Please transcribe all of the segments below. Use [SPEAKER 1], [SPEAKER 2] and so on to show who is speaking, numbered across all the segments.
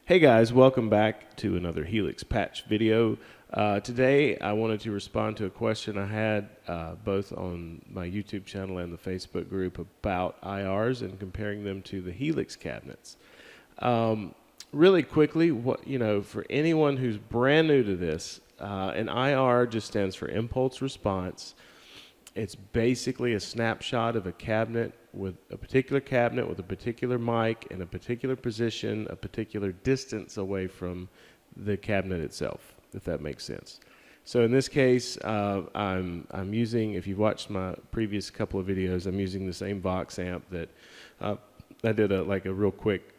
[SPEAKER 1] Hey guys, welcome back to another Helix patch video. Today I wanted to respond to a question I had both on my YouTube channel and the Facebook group about IRs and comparing them to the Helix cabinets. Really quickly, for anyone who's brand new to this, an IR just stands for impulse response. It's basically a snapshot of a cabinet with a particular mic in a particular position, a particular distance away from the cabinet itself, if that makes sense. So in this case, I'm using, if you've watched my previous couple of videos, I'm using the same Vox amp that I did a real quick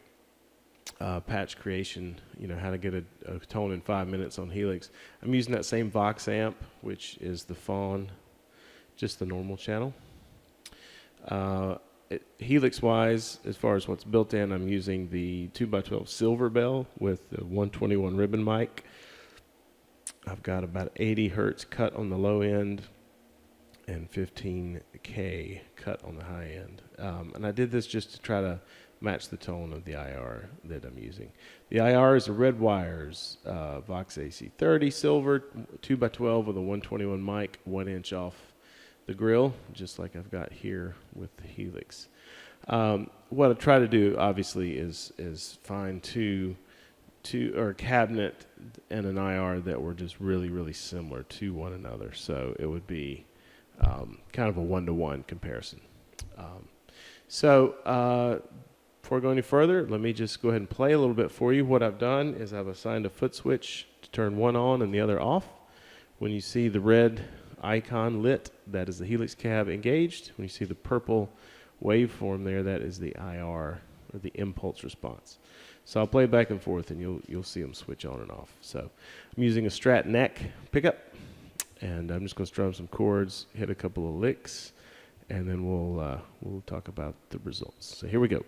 [SPEAKER 1] patch creation, how to get a tone in 5 minutes on Helix. I'm using that same Vox amp, which is the Fawn, just the normal channel. Helix-wise, as far as what's built in, I'm using the 2x12 Silver Bell with the 121 ribbon mic. I've got about 80 hertz cut on the low end and 15K cut on the high end. And I did this just to try to match the tone of the IR that I'm using. The IR is a Redwirez Vox AC30 Silver 2x12 with a 121 mic, 1 inch off the grill, just like I've got here with the Helix. What I try to do, obviously, is find a cabinet and an IR that were just really similar to one another. So it would be kind of a one-to-one comparison. Before I go any further, let me just go ahead and play a little bit for you. What I've done is I've assigned a foot switch to turn one on and the other off. When you see the red icon lit, that is the Helix cab engaged. When you see the purple waveform there, that is the IR, or the impulse response. So I'll play back and forth, and you'll see them switch on and off. So I'm using a Strat neck pickup, and I'm just going to strum some chords, hit a couple of licks, and then we'll talk about the results. So here we go.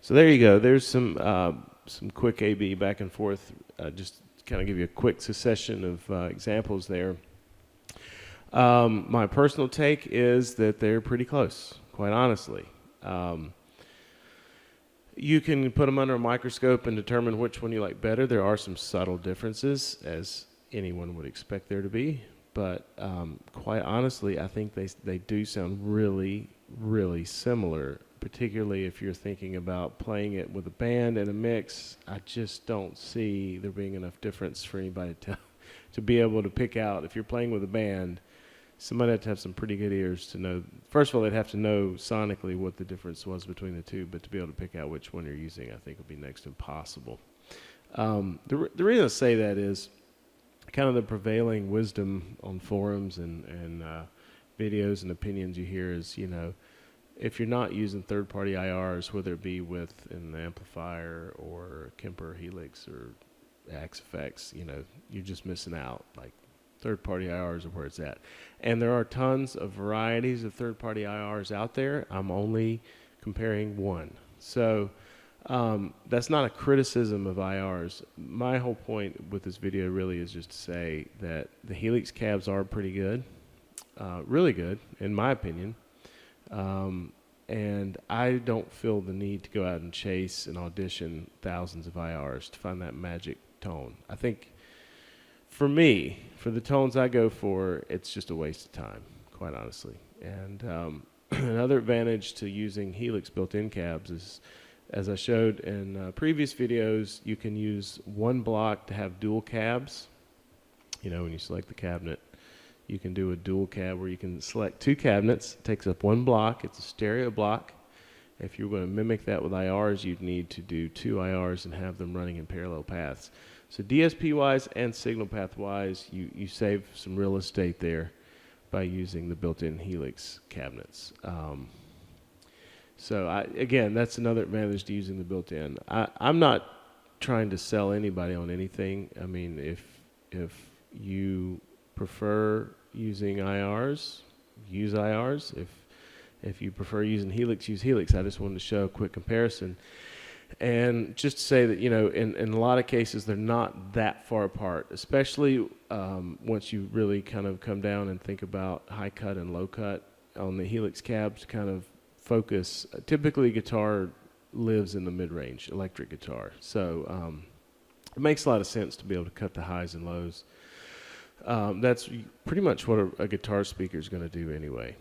[SPEAKER 1] So there you go. There's some quick A/B back and forth. Just kind of give you a quick succession of examples there. My personal take is that they're pretty close, quite honestly. You can put them under a microscope and determine which one you like better. There are some subtle differences, as anyone would expect there to be. But quite honestly, I think they do sound really similar, particularly if you're thinking about playing it with a band and a mix. I just don't see there being enough difference for anybody to be able to pick out. If you're playing with a band, somebody had to have some pretty good ears to know. First of all, they'd have to know sonically what the difference was between the two, but to be able to pick out which one you're using, I think would be next to impossible. The reason I say that is kind of the prevailing wisdom on forums and videos and opinions you hear is, if you're not using third-party IRs, whether it be with an amplifier or Kemper, Helix, or Axe Effects, you're just missing out. Like, third-party IRs are where it's at. And there are tons of varieties of third-party IRs out there. I'm only comparing one. So that's not a criticism of IRs. My whole point with this video really is just to say that the Helix cabs are pretty good, really good, in my opinion. And I don't feel the need to go out and chase and audition thousands of IRs to find that magic tone. I think for me, for the tones I go for, it's just a waste of time, quite honestly. And another advantage to using Helix built-in cabs is, as I showed in previous videos, you can use one block to have dual cabs. When you select the cabinet, you can do a dual cab where you can select two cabinets. It takes up one block. It's a stereo block. If you're going to mimic that with IRs, you'd need to do 2 IRs and have them running in parallel paths. So DSP-wise and signal path-wise, you save some real estate there by using the built-in Helix cabinets. Again, that's another advantage to using the built-in. I'm not trying to sell anybody on anything. I mean, if you prefer using IRs, use IRs. If you prefer using Helix, use Helix. I just wanted to show a quick comparison. And just to say that, you know, in a lot of cases, they're not that far apart, especially once you really kind of come down and think about high cut and low cut on the Helix cabs, kind of focus. Typically, guitar lives in the mid-range, electric guitar. So it makes a lot of sense to be able to cut the highs and lows. That's pretty much what a guitar speaker is going to do anyway.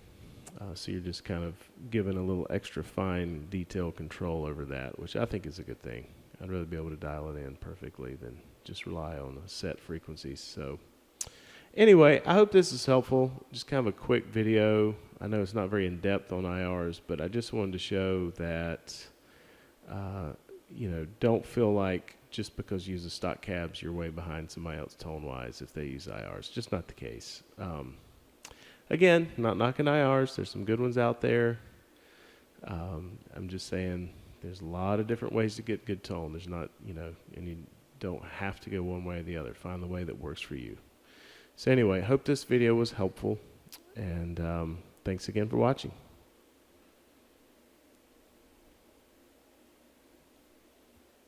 [SPEAKER 1] So you're just kind of given a little extra fine detail control over that, which I think is a good thing. I'd rather be able to dial it in perfectly than just rely on the set frequencies. So anyway, I hope this is helpful. Just kind of a quick video. I know it's not very in-depth on IRs, but I just wanted to show that, you know, don't feel like just because you use the stock cabs, you're way behind somebody else tone-wise if they use IRs. Just not the case. Again, not knocking IRs. There's some good ones out there. I'm just saying there's a lot of different ways to get good tone. There's not, you know, and you don't have to go one way or the other. Find the way that works for you. So anyway, hope this video was helpful, and thanks again for watching.